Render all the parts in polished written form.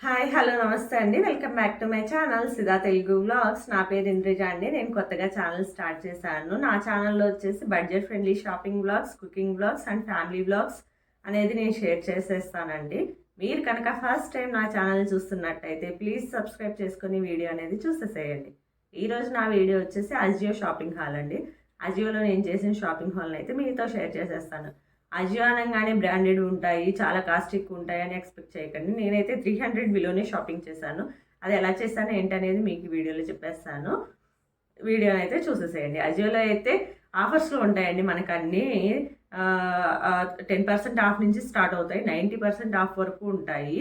Hi hello నమస్తే అండి. Welcome back to my channel Sida Telugu vlogs. నా పేరు ఇంద్రిజ అండి. నేను కొత్తగా ఛానల్ స్టార్ట్ చేశాను. నా ఛానల్లో వచ్చేసి budget friendly shopping vlogs, cooking vlogs and family vlogs అనేది నేను షేర్ చేసేస్తానండి. మీరు కనుక ఫస్ట్ టైం నా ఛానల్ చూస్తున్నట్టయితే ప్లీజ్ సబ్స్క్రైబ్ చేసుకుని వీడియో అనేది చూసేసేయండి. ఈరోజు నా వీడియో వచ్చేసి అజియో షాపింగ్ హాల్ అండి. అజియోలో నేను చేసిన షాపింగ్ హాల్ని అయితే మీతో షేర్ చేసేస్తాను. అజియో అనగానే బ్రాండెడ్ ఉంటాయి, చాలా కాస్ట్ ఎక్కువ ఉంటాయి అని ఎక్స్పెక్ట్ చేయకండి. నేనైతే 300 బిలోనే షాపింగ్ చేశాను. అది ఎలా చేశాను ఏంటనేది మీకు వీడియోలో చెప్పేస్తాను. వీడియోని అయితే చూసేసేయండి. అజియోలో అయితే ఆఫర్స్లో ఉంటాయండి. మనకు అన్నీ 10% ఆఫ్ నుంచి స్టార్ట్ అవుతాయి, 90% ఆఫ్ వరకు ఉంటాయి.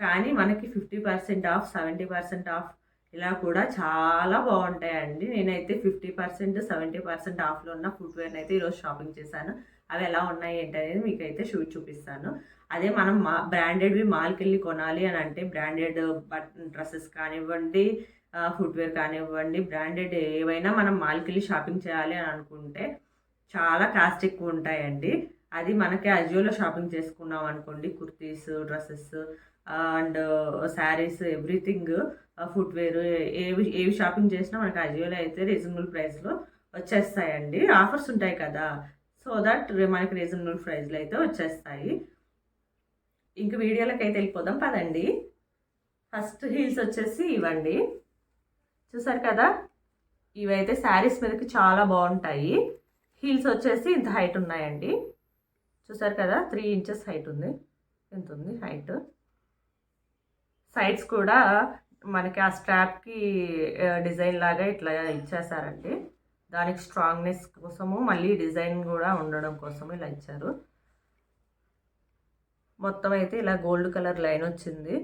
కానీ మనకి 50% ఆఫ్, 70% ఆఫ్ ఇలా కూడా చాలా బాగుంటాయండి. నేనైతే 50%, 70% ఆఫ్లో ఉన్న ఫుట్వేర్ని అయితే ఈరోజు షాపింగ్ చేశాను. అవి ఎలా ఉన్నాయి ఏంటనేది మీకైతే చూపిస్తాను. అదే మనం బ్రాండెడ్వి మాల్కి వెళ్ళి కొనాలి అని అంటే బ్రాండెడ్ డ్రెస్సెస్ కానివ్వండి, ఫుట్వేర్ కానివ్వండి, బ్రాండెడ్ ఏవైనా మనం మాల్కి వెళ్ళి షాపింగ్ చేయాలి అని అనుకుంటే చాలా కాస్ట్ ఎక్కువ ఉంటాయండి. అది మనకి అజియోలో షాపింగ్ చేసుకున్నాం అనుకోండి, kurtis, dresses and saris, everything, footwear ఏవి షాపింగ్ చేసినా మనకి అజియోలో అయితే రీజనబుల్ ప్రైస్లో వచ్చేస్తాయండి. ఆఫర్స్ ఉంటాయి కదా, సో దట్ మనకి రీజనబుల్ ప్రైస్లో అయితే వచ్చేస్తాయి. ఇంక వీడియోలోకి అయితే వెళ్ళిపోదాం పదండి. ఫస్ట్ హీల్స్ వచ్చేసి ఇవ్వండి, చూసారు కదా. ఇవైతే శారీస్ మీదకి చాలా బాగుంటాయి. హీల్స్ వచ్చేసి ఇంత హైట్ ఉన్నాయండి, చూసారు కదా. 3 ఇంచెస్ హైట్ ఉంది. ఎంత ఉంది హైట్. సైడ్స్ కూడా మనకి ఆ స్ట్రాప్కి డిజైన్ లాగా ఇట్లా ఇచ్చేసారండి. దానికి స్ట్రాంగ్నెస్ కోసము మళ్ళీ డిజైన్ కూడా ఉండడం కోసము ఇలా ఇచ్చారు. మొత్తం అయితే ఇలా గోల్డ్ కలర్ లైన్ వచ్చింది.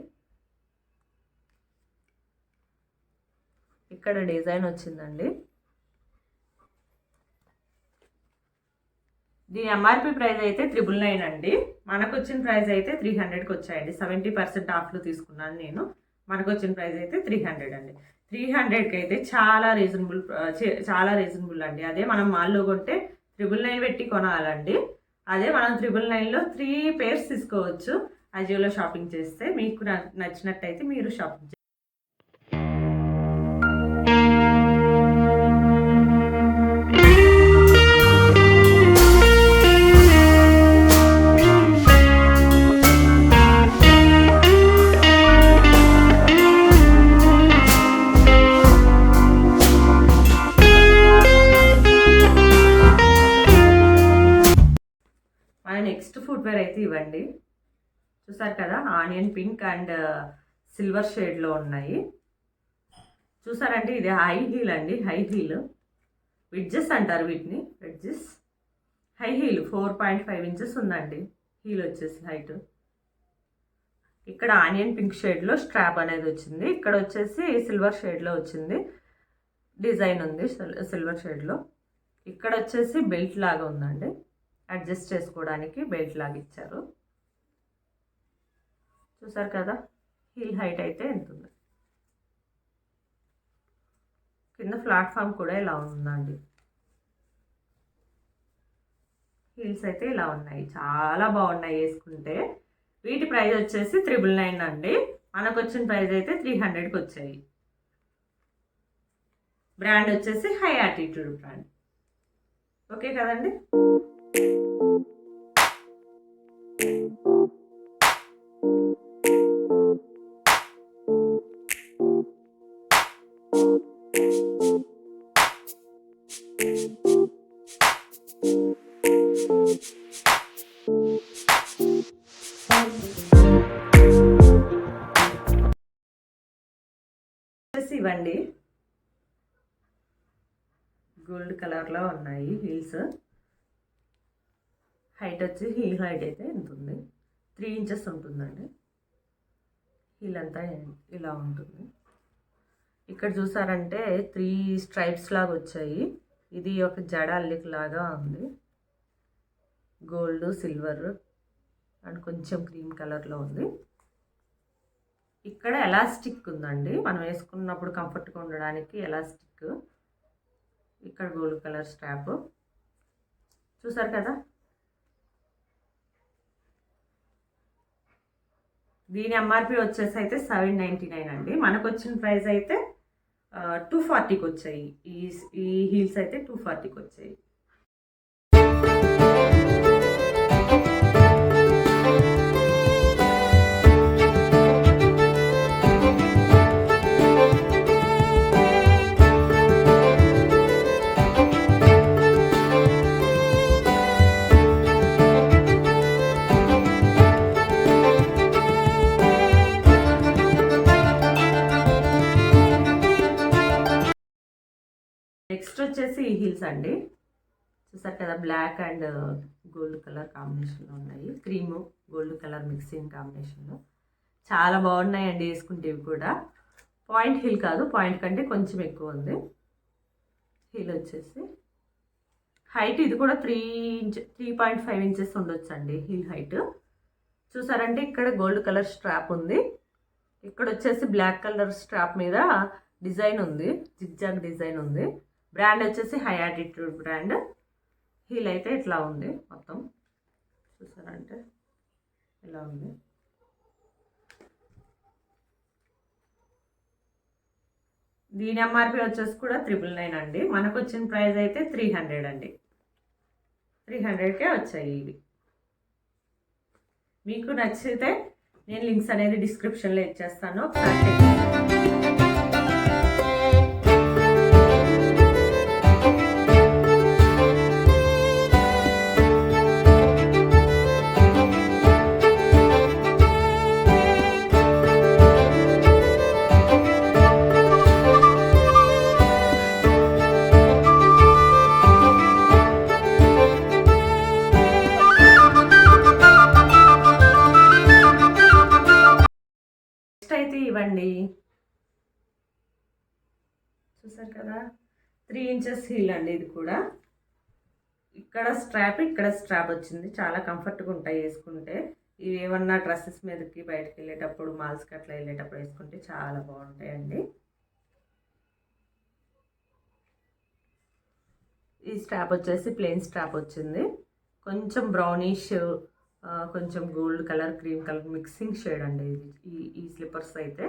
ఇక్కడ డిజైన్ వచ్చిందండి. దీని ఎంఆర్పి ప్రైస్ అయితే 999 అండి. మనకు వచ్చిన ప్రైస్ అయితే 300కి వచ్చాయండి. 70% ఆఫ్లో తీసుకున్నాను నేను. మనకు వచ్చిన ప్రైస్ అయితే 300 అండి. 300కి అయితే చాలా రీజనబుల్ అండి. అదే మనం మాల్లో కొంటే 999 పెట్టి కొనాలండి. అదే మనం 999లో 3 పేర్స్ తీసుకోవచ్చు. అజియోలో షాపింగ్ చేస్తే మీకు నచ్చినట్టయితే మీరు షాపింగ్ నెక్స్ట్ ఫుట్వేర్ అయితే ఇవ్వండి, చూసారు కదా. ఆనియన్ పింక్ అండ్ సిల్వర్ షేడ్లో ఉన్నాయి. చూసారంటే ఇది హై హీల్ అండి. హై హీల్ విడ్జెస్ అంటారు వీటిని, విడ్జెస్. హై హీల్ 4.5 ఇంచెస్ ఉందండి హీల్ వచ్చేసి హైట్. ఇక్కడ ఆనియన్ పింక్ షేడ్లో స్ట్రాప్ అనేది వచ్చింది. ఇక్కడ వచ్చేసి సిల్వర్ షేడ్లో వచ్చింది, డిజైన్ ఉంది సిల్వర్ షేడ్లో. ఇక్కడ వచ్చేసి బెల్ట్ లాగా ఉందండి, అడ్జస్ట్ చేసుకోవడానికి బెల్ట్ లాగా ఇచ్చారు. చూసారు కదా. హీల్ హైట్ అయితే ఎంత ఉంది. కింద ప్లాట్ఫామ్ కూడా ఇలా ఉందండి. హీల్స్ అయితే ఇలా ఉన్నాయి, చాలా బాగున్నాయి వేసుకుంటే. వీటి ప్రైస్ వచ్చేసి 999 అండి. మనకు వచ్చిన ప్రైస్ అయితే 300కి వచ్చాయి. బ్రాండ్ వచ్చేసి హై యాటిట్యూడ్ బ్రాండ్. ఓకే కదండి. ఇవ్వండి, గోల్డ్ కలర్లో ఉన్నాయి హీల్స్. హైట్ వచ్చి హీల్ హైట్ అయితే ఎంత ఉంది, 3 ఇంచెస్ ఉంటుందండి. హీల్ అంతా ఇలా ఉంటుంది. ఇక్కడ చూసారంటే 3 స్ట్రైప్స్ లాగా వచ్చాయి. ఇది ఒక జడ అల్లిక లాగా ఉంది. గోల్డ్, సిల్వర్ అండ్ కొంచెం క్రీమ్ కలర్లో ఉంది. ఇక్కడ ఎలాస్టిక్ ఉందండి, మనం వేసుకున్నప్పుడు కంఫర్ట్గా ఉండడానికి ఎలాస్టిక్. ఇక్కడ గోల్డ్ కలర్ స్ట్రాప్, చూసారు కదా. దీని ఎంఆర్పి వచ్చేసి అయితే 799 అండి. మనకు వచ్చిన ప్రైస్ అయితే 240కి వచ్చాయి. ఈ హీల్స్ అయితే 240కి వచ్చాయి. నెక్స్ట్ వచ్చేసి ఈ హీల్స్ అండి. చూసారు కదా, బ్లాక్ అండ్ గోల్డ్ కలర్ కాంబినేషన్లో ఉన్నాయి. క్రీము గోల్డ్ కలర్ మిక్సింగ్ కాంబినేషన్లో చాలా బాగున్నాయండి. వేసుకుంటే ఇవి కూడా పాయింట్ హీల్ కాదు, పాయింట్ కంటే కొంచెం ఎక్కువ ఉంది. హీల్ వచ్చేసి హైట్ ఇది కూడా 3.5 ఇంచెస్ ఉండొచ్చండి హీల్ హైట్. చూసారంటే ఇక్కడ గోల్డ్ కలర్ స్ట్రాప్ ఉంది. ఇక్కడ వచ్చేసి బ్లాక్ కలర్ స్ట్రాప్ మీద డిజైన్ ఉంది, జిగ్జాగ్ డిజైన్ ఉంది. బ్రాండ్ వచ్చేసి హై యాటిట్యూడ్ బ్రాండ్. హీల్ అయితే ఇట్లా ఉంది మొత్తం. చూసారంటే ఇలా ఉంది. దీని ఎంఆర్పి వచ్చేసి కూడా 999 అండి. మనకు వచ్చిన ప్రైస్ అయితే 300 అండి. 300కే వచ్చాయి ఇవి. మీకు నచ్చితే నేను లింక్స్ అనేది డిస్క్రిప్షన్లో ఇచ్చేస్తాను, ఒకసారి చెక్ చేయండి. అయితే ఇవ్వండి. చూసారు కదా, 3 ఇంచెస్ హీల్ అండి. ఇది కూడా ఇక్కడ స్ట్రాప్ వచ్చింది. చాలా కంఫర్ట్గా ఉంటాయి వేసుకుంటే. ఇవి ఏమన్నా డ్రెస్సెస్ మీదకి బయటకు వెళ్ళేటప్పుడు, మాల్స్కి అట్లా వెళ్ళేటప్పుడు వేసుకుంటే చాలా బాగుంటాయండి. ఈ స్ట్రాప్ వచ్చేసి ప్లెయిన్ స్ట్రాప్ వచ్చింది. కొంచెం బ్రౌనిష్, కొంచెం gold colour, cream colour mixing shade అండి ఈ స్లిప్పర్స్ అయితే.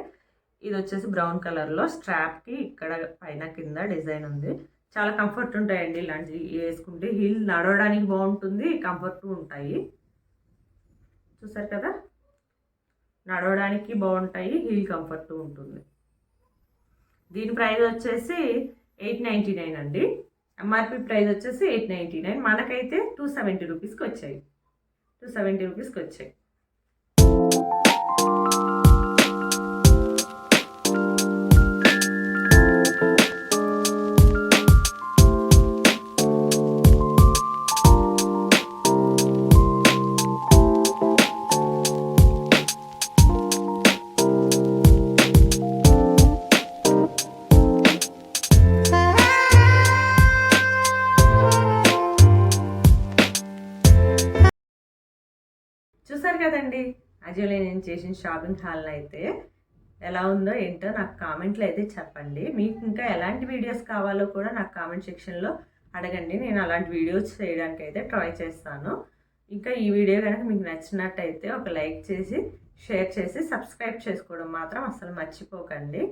ఇది వచ్చేసి బ్రౌన్ కలర్లో స్ట్రాప్కి ఇక్కడ పైన కింద డిజైన్ ఉంది. చాలా కంఫర్ట్ ఉంటాయండి ఇలాంటివి వేసుకుంటే. హీల్ నడవడానికి బాగుంటుంది, కంఫర్ట్ ఉంటాయి. చూసారు కదా, నడవడానికి బాగుంటాయి, హీల్ కంఫర్ట్ ఉంటుంది. దీని ప్రైస్ వచ్చేసి 899 అండి. ఎంఆర్పి ప్రైస్ వచ్చేసి 899. మనకైతే 270 రూపీస్కి వచ్చాయి. 270 రూపీస్కి వచ్చాయి. చూసారు కదండి, అజియోలో నేను చేసిన షాపింగ్ హాల్ అయితే ఎలా ఉందో ఏంటో నాకు కామెంట్లో అయితే చెప్పండి. మీకు ఇంకా ఎలాంటి వీడియోస్ కావాలో కూడా నాకు కామెంట్ సెక్షన్లో అడగండి. నేను అలాంటి వీడియోస్ చేయడానికి అయితే ట్రై చేస్తాను. ఇంకా ఈ వీడియో కనుక మీకు నచ్చినట్టయితే ఒక లైక్ చేసి, షేర్ చేసి, సబ్స్క్రైబ్ చేసుకోవడం మాత్రం అసలు మర్చిపోకండి.